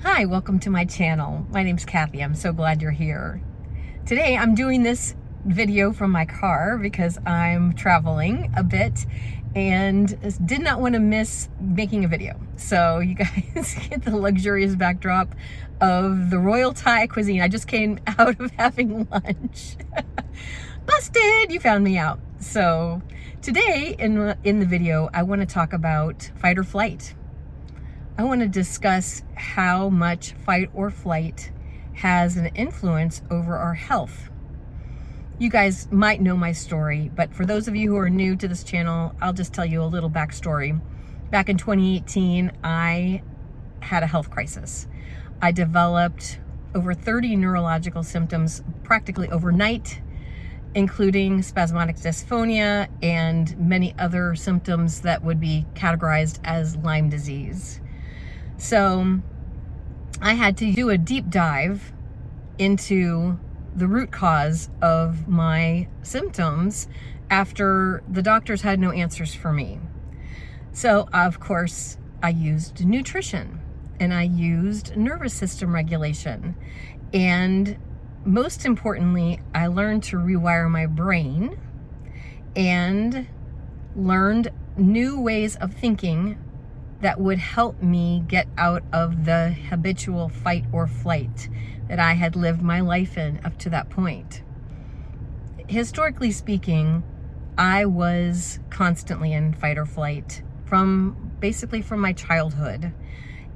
Hi, welcome to my channel. My name's Kathy. I'm so glad you're here. Today I'm doing this video from my car because I'm traveling a bit and did not want to miss making a video. So you guys get the luxurious backdrop of the Royal Thai cuisine. I just came out of having lunch. Busted! You found me out. So today in the video, I want to talk about fight or flight. I want to discuss how much fight or flight has an influence over our health. You guys might know my story, but for those of you who are new to this channel, I'll just tell you a little backstory. Back in 2018, I had a health crisis. I developed over 30 neurological symptoms practically overnight, including spasmodic dysphonia and many other symptoms that would be categorized as Lyme disease. So I had to do a deep dive into the root cause of my symptoms after the doctors had no answers for me. So of course I used nutrition and I used nervous system regulation. And most importantly, I learned to rewire my brain and learned new ways of thinking that would help me get out of the habitual fight or flight that I had lived my life in up to that point. Historically speaking, I was constantly in fight or flight basically from my childhood.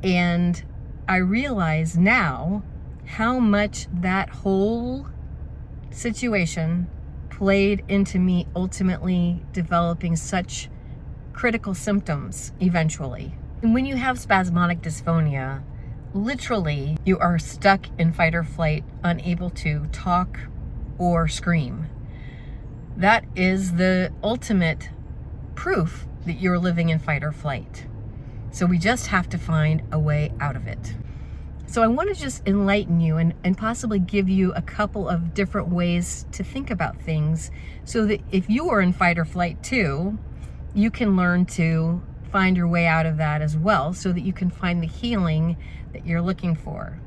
And I realize now how much that whole situation played into me ultimately developing such critical symptoms eventually. And when you have spasmodic dysphonia, literally you are stuck in fight or flight, unable to talk or scream. That is the ultimate proof that you're living in fight or flight. So we just have to find a way out of it. So I want to just enlighten you and possibly give you a couple of different ways to think about things so that if you are in fight or flight too, you can learn to find your way out of that as well so that you can find the healing that you're looking for.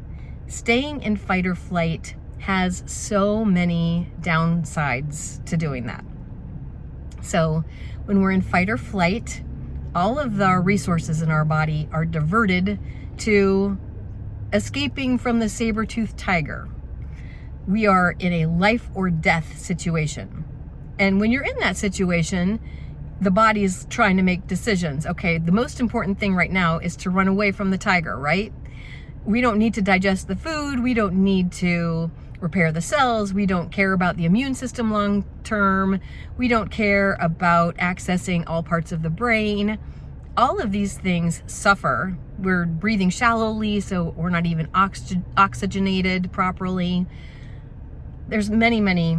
Staying in fight or flight has so many downsides to doing that. So when we're in fight or flight, all of our resources in our body are diverted to escaping from the saber-toothed tiger. We are in a life or death situation. And when you're in that situation, the body's trying to make decisions. Okay, the most important thing right now is to run away from the tiger, right? We don't need to digest the food. We don't need to repair the cells. We don't care about the immune system long term. We don't care about accessing all parts of the brain. All of these things suffer. We're breathing shallowly, so we're not even oxygenated properly. There's many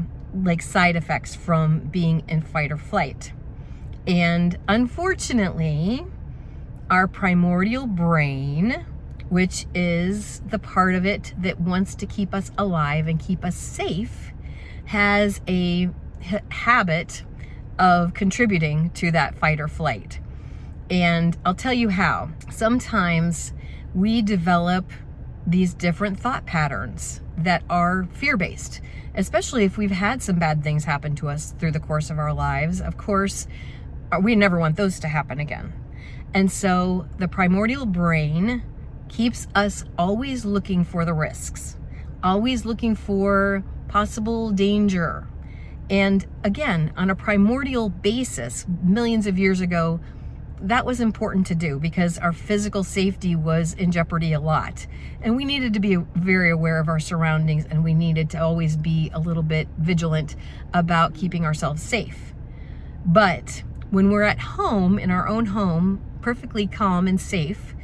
side effects from being in fight or flight. And unfortunately, our primordial brain, which is the part of it that wants to keep us alive and keep us safe, has a habit of contributing to that fight or flight. And I'll tell you how. Sometimes we develop these different thought patterns that are fear-based, especially if we've had some bad things happen to us through the course of our lives. Of course, we never want those to happen again. And so the primordial brain keeps us always looking for the risks, always looking for possible danger. And again, on a primordial basis, millions of years ago, that was important to do because our physical safety was in jeopardy a lot. And we needed to be very aware of our surroundings, and we needed to always be a little bit vigilant about keeping ourselves safe. But when we're at home, in our own home, perfectly calm and safe,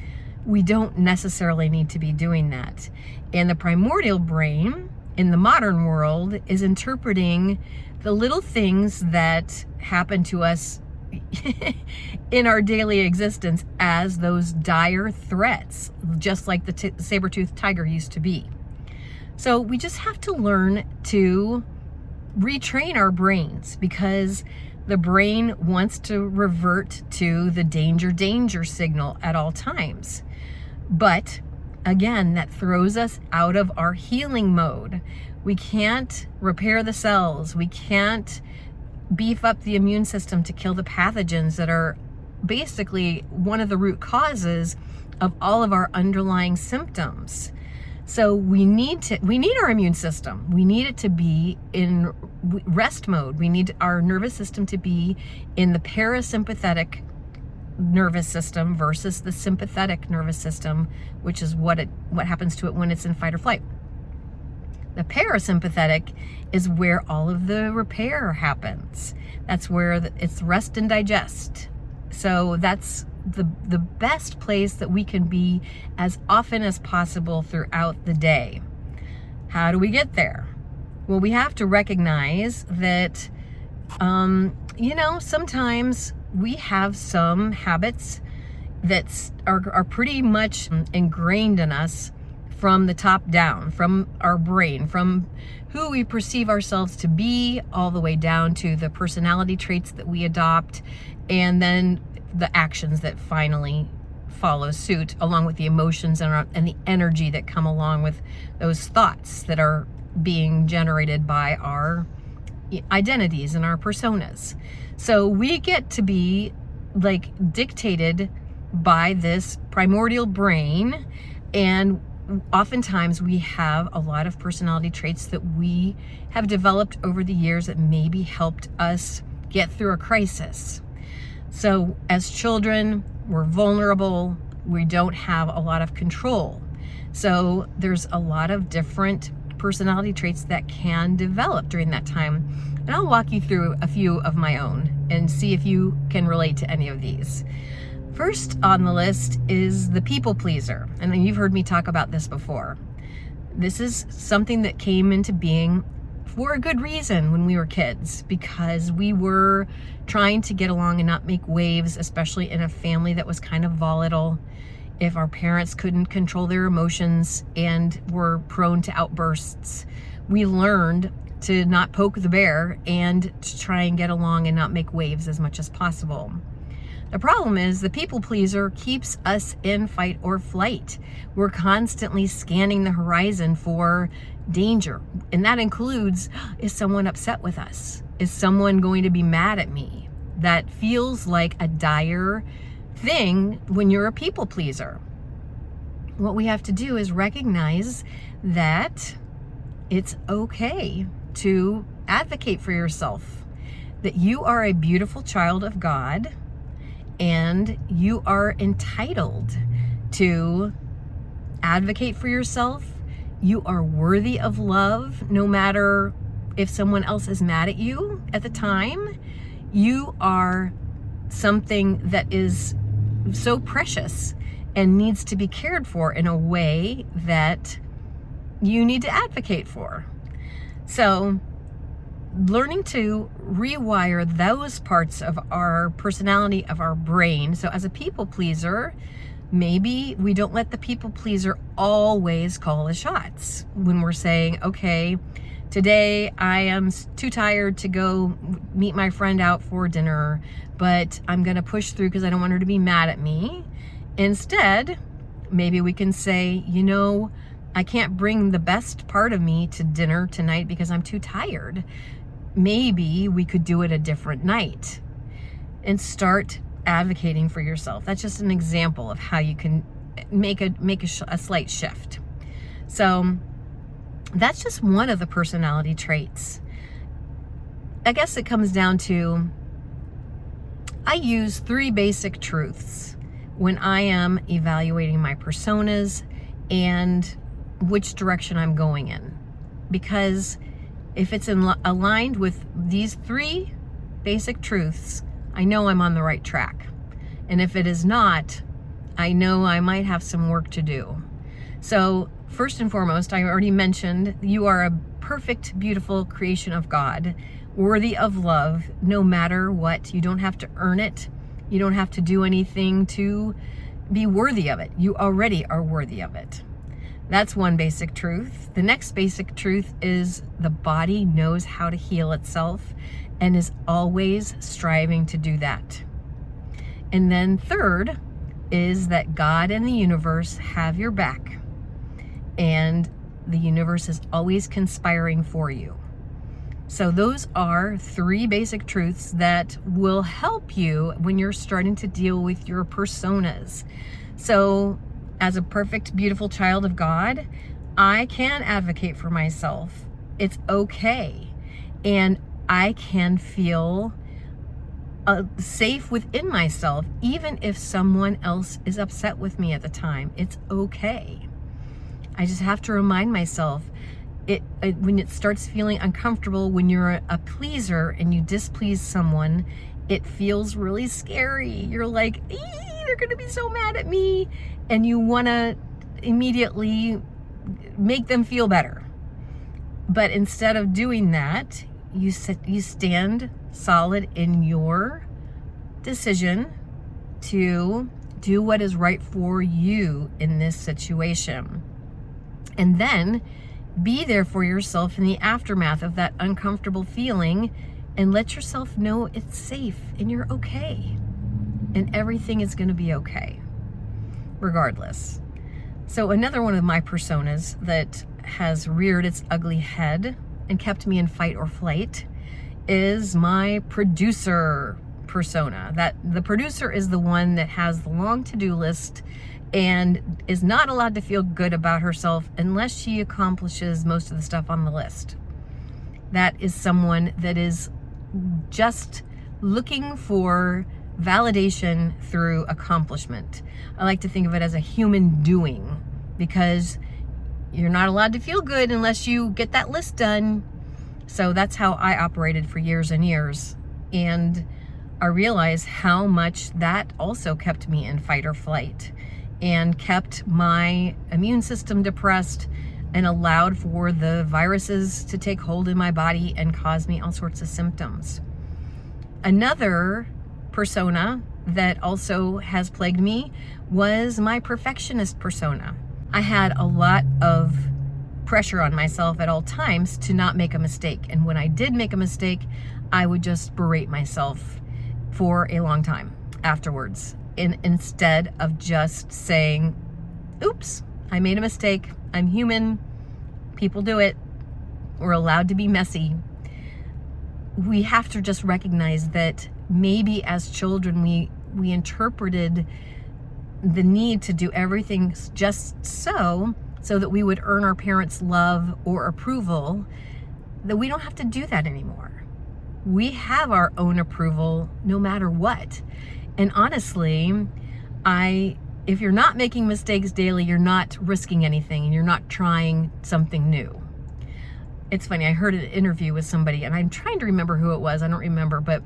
we don't necessarily need to be doing that. And the primordial brain in the modern world is interpreting the little things that happen to us in our daily existence as those dire threats, just like the saber-toothed tiger used to be. So we just have to learn to retrain our brains, because the brain wants to revert to the danger signal at all times. But again, that throws us out of our healing mode. We can't repair the cells. We can't beef up the immune system to kill the pathogens that are basically one of the root causes of all of our underlying symptoms. So we need our immune system. We need it to be in rest mode. We need our nervous system to be in the parasympathetic nervous system versus the sympathetic nervous system, which is what happens to it when it's in fight or flight. The parasympathetic is where all of the repair happens. That's where it's rest and digest. So that's the best place that we can be as often as possible throughout the day. How do we get there? Well, we have to recognize that, sometimes we have some habits that are pretty much ingrained in us from the top down, from our brain, from who we perceive ourselves to be, all the way down to the personality traits that we adopt, and then the actions that finally follow suit, along with the emotions and the energy that come along with those thoughts that are being generated by our identities and our personas. So we get to be like dictated by this primordial brain, and oftentimes we have a lot of personality traits that we have developed over the years that maybe helped us get through a crisis. So as children, we're vulnerable. We don't have a lot of control. So there's a lot of different personality traits that can develop during that time. And I'll walk you through a few of my own and see if you can relate to any of these. First on the list is the people pleaser. And you've heard me talk about this before. This is something that came into being for a good reason when we were kids, because we were trying to get along and not make waves, especially in a family that was kind of volatile. If our parents couldn't control their emotions and were prone to outbursts, we learned to not poke the bear and to try and get along and not make waves as much as possible. The problem is the people pleaser keeps us in fight or flight. We're constantly scanning the horizon for danger. And that includes, is someone upset with us? Is someone going to be mad at me? That feels like a dire thing when you're a people pleaser. What we have to do is recognize that it's okay to advocate for yourself, that you are a beautiful child of God, and you are entitled to advocate for yourself. You are worthy of love, no matter if someone else is mad at you at the time. You are something that is so precious and needs to be cared for in a way that you need to advocate for. So learning to rewire those parts of our personality, of our brain. So as a people pleaser, maybe we don't let the people pleaser always call the shots. When we're saying, okay, today I am too tired to go meet my friend out for dinner, but I'm going to push through because I don't want her to be mad at me. Instead, maybe we can say, I can't bring the best part of me to dinner tonight because I'm too tired. Maybe we could do it a different night, and start advocating for yourself. That's just an example of how you can make a slight shift. So that's just one of the personality traits. I guess it comes down to, I use 3 basic truths when I am evaluating my personas and which direction I'm going in. Because if it's aligned with these 3 basic truths, I know I'm on the right track. And if it is not, I know I might have some work to do. So first and foremost, I already mentioned, you are a perfect, beautiful creation of God, worthy of love, no matter what. You don't have to earn it. You don't have to do anything to be worthy of it. You already are worthy of it. That's one basic truth. The next basic truth is the body knows how to heal itself and is always striving to do that. And then third is that God and the universe have your back. and the universe is always conspiring for you. So those are 3 basic truths that will help you when you're starting to deal with your personas. So as a perfect, beautiful child of God, I can advocate for myself. It's okay. And I can feel safe within myself, even if someone else is upset with me at the time. It's okay. I just have to remind myself, when it starts feeling uncomfortable, when you're a pleaser and you displease someone, it feels really scary. You're like, they're going to be so mad at me. And you want to immediately make them feel better. But instead of doing that, you stand solid in your decision to do what is right for you in this situation. And then be there for yourself in the aftermath of that uncomfortable feeling and let yourself know it's safe and you're okay. And everything is going to be okay, regardless. So another one of my personas that has reared its ugly head and kept me in fight or flight is my producer persona. That the producer is the one that has the long to-do list and is not allowed to feel good about herself unless she accomplishes most of the stuff on the list. That is someone that is just looking for validation through accomplishment. I like to think of it as a human doing, because you're not allowed to feel good unless you get that list done. So that's how I operated for years and years. And I realized how much that also kept me in fight or flight and kept my immune system depressed and allowed for the viruses to take hold in my body and cause me all sorts of symptoms. Another persona that also has plagued me was my perfectionist persona. I had a lot of pressure on myself at all times to not make a mistake. And when I did make a mistake, I would just berate myself for a long time afterwards. Instead of just saying, oops, I made a mistake. I'm human. People do it. We're allowed to be messy. We have to just recognize that maybe as children, we interpreted the need to do everything just so that we would earn our parents' love or approval, that we don't have to do that anymore. We have our own approval no matter what. And honestly, if you're not making mistakes daily, you're not risking anything and you're not trying something new. It's funny, I heard an interview with somebody and I'm trying to remember who it was. I don't remember, but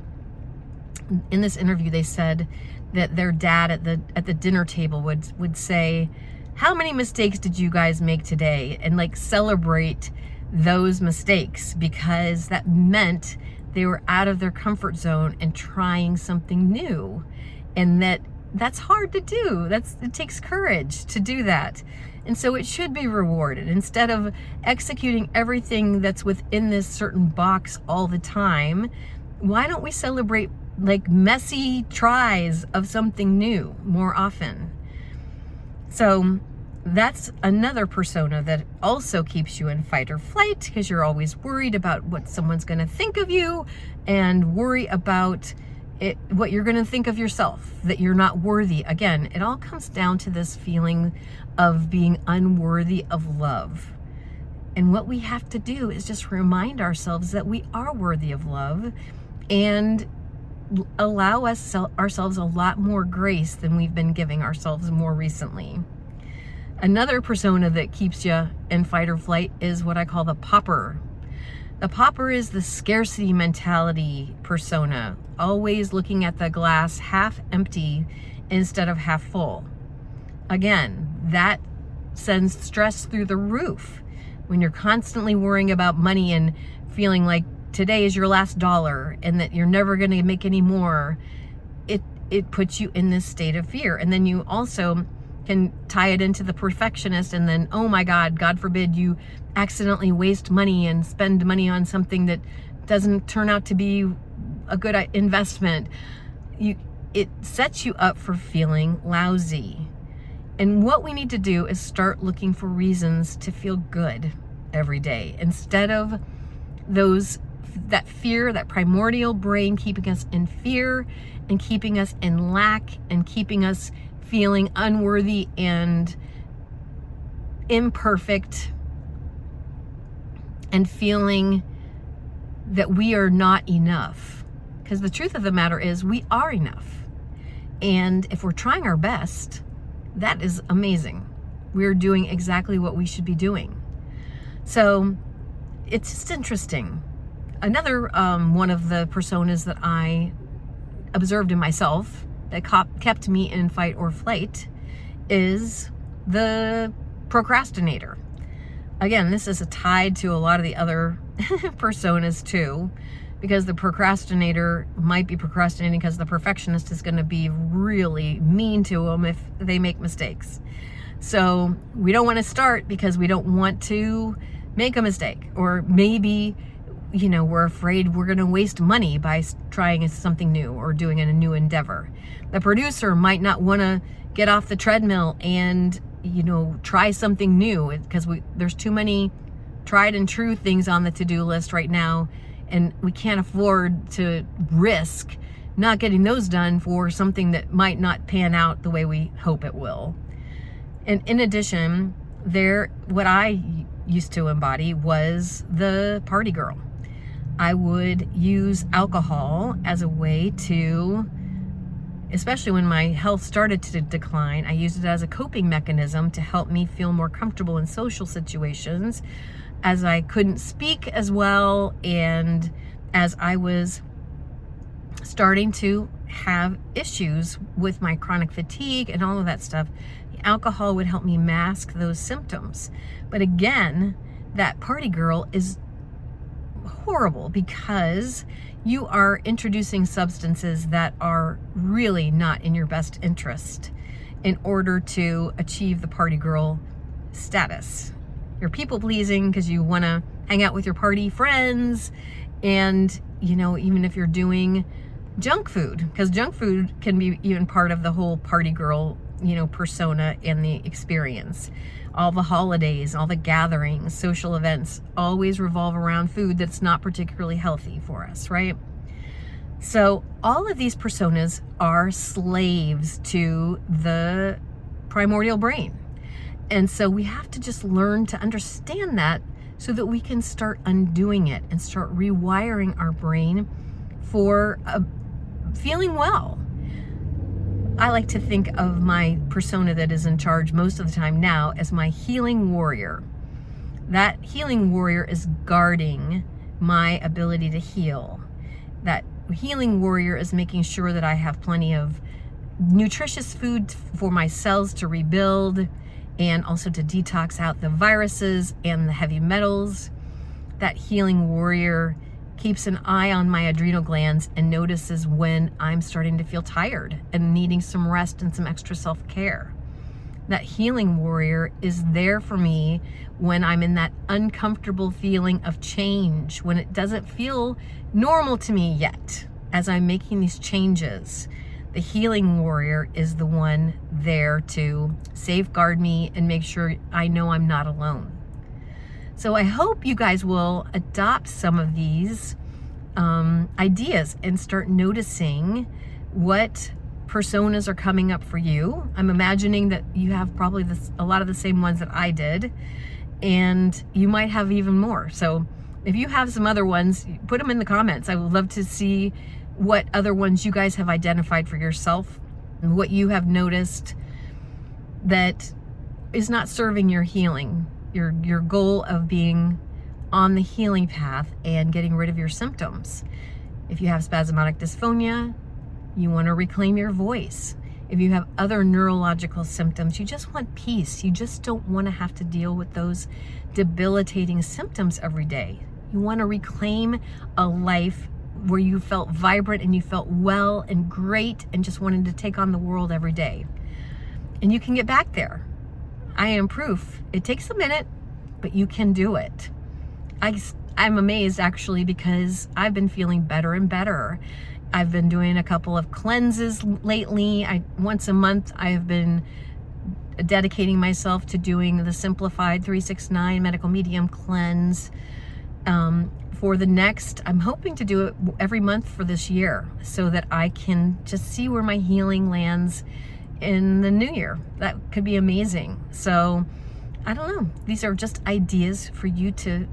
in this interview they said that their dad at the dinner table would say, how many mistakes did you guys make today? And like celebrate those mistakes, because that meant they were out of their comfort zone and trying something new. And that's hard to do. It takes courage to do that. And so it should be rewarded. Instead of executing everything that's within this certain box all the time, why don't we celebrate like messy tries of something new more often? So that's another persona that also keeps you in fight or flight, because you're always worried about what someone's going to think of you and worry about what you're going to think of yourself, that you're not worthy. Again, it all comes down to this feeling of being unworthy of love. And what we have to do is just remind ourselves that we are worthy of love and allow ourselves a lot more grace than we've been giving ourselves more recently. Another persona that keeps you in fight or flight is what I call the pauper. The pauper is the scarcity mentality persona, always looking at the glass half empty instead of half full. Again, that sends stress through the roof. When you're constantly worrying about money and feeling like today is your last dollar and that you're never going to make any more, it puts you in this state of fear. And then you also can tie it into the perfectionist, and then, oh my God forbid you accidentally waste money and spend money on something that doesn't turn out to be a good investment. It sets you up for feeling lousy. And what we need to do is start looking for reasons to feel good every day instead of that fear, that primordial brain keeping us in fear and keeping us in lack and keeping us feeling unworthy and imperfect and feeling that we are not enough. Because the truth of the matter is we are enough. And if we're trying our best, that is amazing. We're doing exactly what we should be doing. So it's just interesting. Another one of the personas that I observed in myself that kept me in fight or flight is the procrastinator. Again, this is tied to a lot of the other personas too, because the procrastinator might be procrastinating because the perfectionist is going to be really mean to them if they make mistakes. So we don't want to start because we don't want to make a mistake, or maybe we're afraid we're going to waste money by trying something new or doing a new endeavor. The producer might not want to get off the treadmill and try something new because there's too many tried and true things on the to-do list right now, and we can't afford to risk not getting those done for something that might not pan out the way we hope it will. And in addition, what I used to embody was the party girl. I would use alcohol as a way to, especially when my health started to decline, I used it as a coping mechanism to help me feel more comfortable in social situations, as I couldn't speak as well, and as I was starting to have issues with my chronic fatigue and all of that stuff. The alcohol would help me mask those symptoms. But again, that party girl is horrible because you are introducing substances that are really not in your best interest in order to achieve the party girl status. You're people pleasing because you want to hang out with your party friends, and even if you're doing junk food, because junk food can be even part of the whole party girl persona and the experience. All the holidays, all the gatherings, social events always revolve around food that's not particularly healthy for us, right? So all of these personas are slaves to the primordial brain. And so we have to just learn to understand that so that we can start undoing it and start rewiring our brain for feeling well. I like to think of my persona that is in charge most of the time now as my healing warrior. That healing warrior is guarding my ability to heal. That healing warrior is making sure that I have plenty of nutritious food for my cells to rebuild, and also to detox out the viruses and the heavy metals. That healing warrior keeps an eye on my adrenal glands and notices when I'm starting to feel tired and needing some rest and some extra self-care. That healing warrior is there for me when I'm in that uncomfortable feeling of change, when it doesn't feel normal to me yet as I'm making these changes. The healing warrior is the one there to safeguard me and make sure I know I'm not alone. So I hope you guys will adopt some of these ideas and start noticing what personas are coming up for you. I'm imagining that you have probably a lot of the same ones that I did, and you might have even more. So if you have some other ones, put them in the comments. I would love to see what other ones you guys have identified for yourself and what you have noticed that is not serving your healing, your goal of being on the healing path and getting rid of your symptoms. If you have spasmodic dysphonia, you want to reclaim your voice. If you have other neurological symptoms, you just want peace. You just don't want to have to deal with those debilitating symptoms every day. You want to reclaim a life where you felt vibrant and you felt well and great and just wanted to take on the world every day. And you can get back there. I am proof. It takes a minute, but you can do it. I'm amazed actually, because I've been feeling better and better. I've been doing a couple of cleanses lately. Once a month I have been dedicating myself to doing the simplified 369 medical medium cleanse. For the next, I'm hoping to do it every month for this year so that I can just see where my healing lands in the new year. That could be amazing. So I don't know. These are just ideas for you to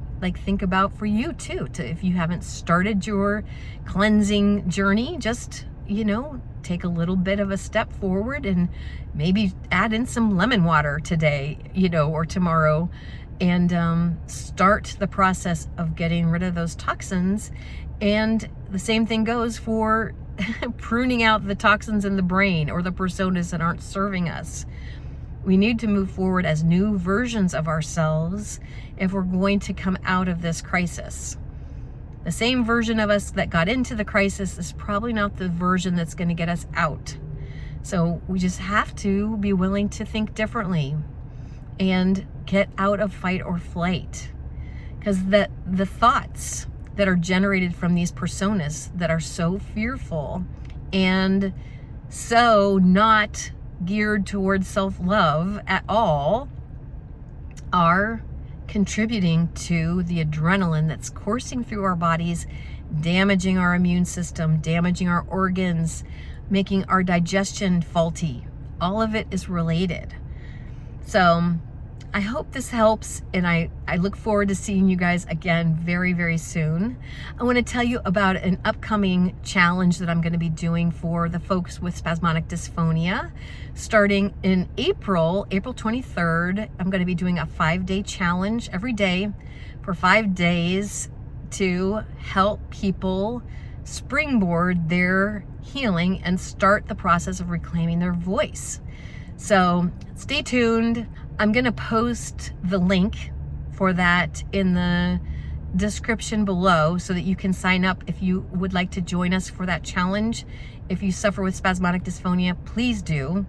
think about for you too. If you haven't started your cleansing journey, just, take a little bit of a step forward and maybe add in some lemon water today, or tomorrow, and start the process of getting rid of those toxins. And the same thing goes for pruning out the toxins in the brain or the personas that aren't serving us. We need to move forward as new versions of ourselves if we're going to come out of this crisis. The same version of us that got into the crisis is probably not the version that's going to get us out. So we just have to be willing to think differently and get out of fight or flight. Because the thoughts that are generated from these personas that are so fearful and so not geared towards self-love at all are contributing to the adrenaline that's coursing through our bodies, damaging our immune system, damaging our organs, making our digestion faulty. All of it is related. So I hope this helps, and I look forward to seeing you guys again very, very soon. I want to tell you about an upcoming challenge that I'm going to be doing for the folks with spasmodic dysphonia. Starting in April 23rd, I'm going to be doing a 5-day challenge every day for 5 days to help people springboard their healing and start the process of reclaiming their voice. So stay tuned. I'm going to post the link for that in the description below so that you can sign up if you would like to join us for that challenge. If you suffer with spasmodic dysphonia, please do.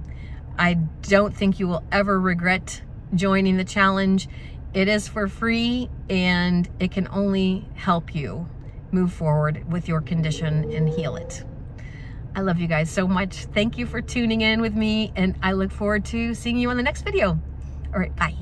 I don't think you will ever regret joining the challenge. It is for free, and it can only help you move forward with your condition and heal it. I love you guys so much. Thank you for tuning in with me, and I look forward to seeing you on the next video. All right, bye.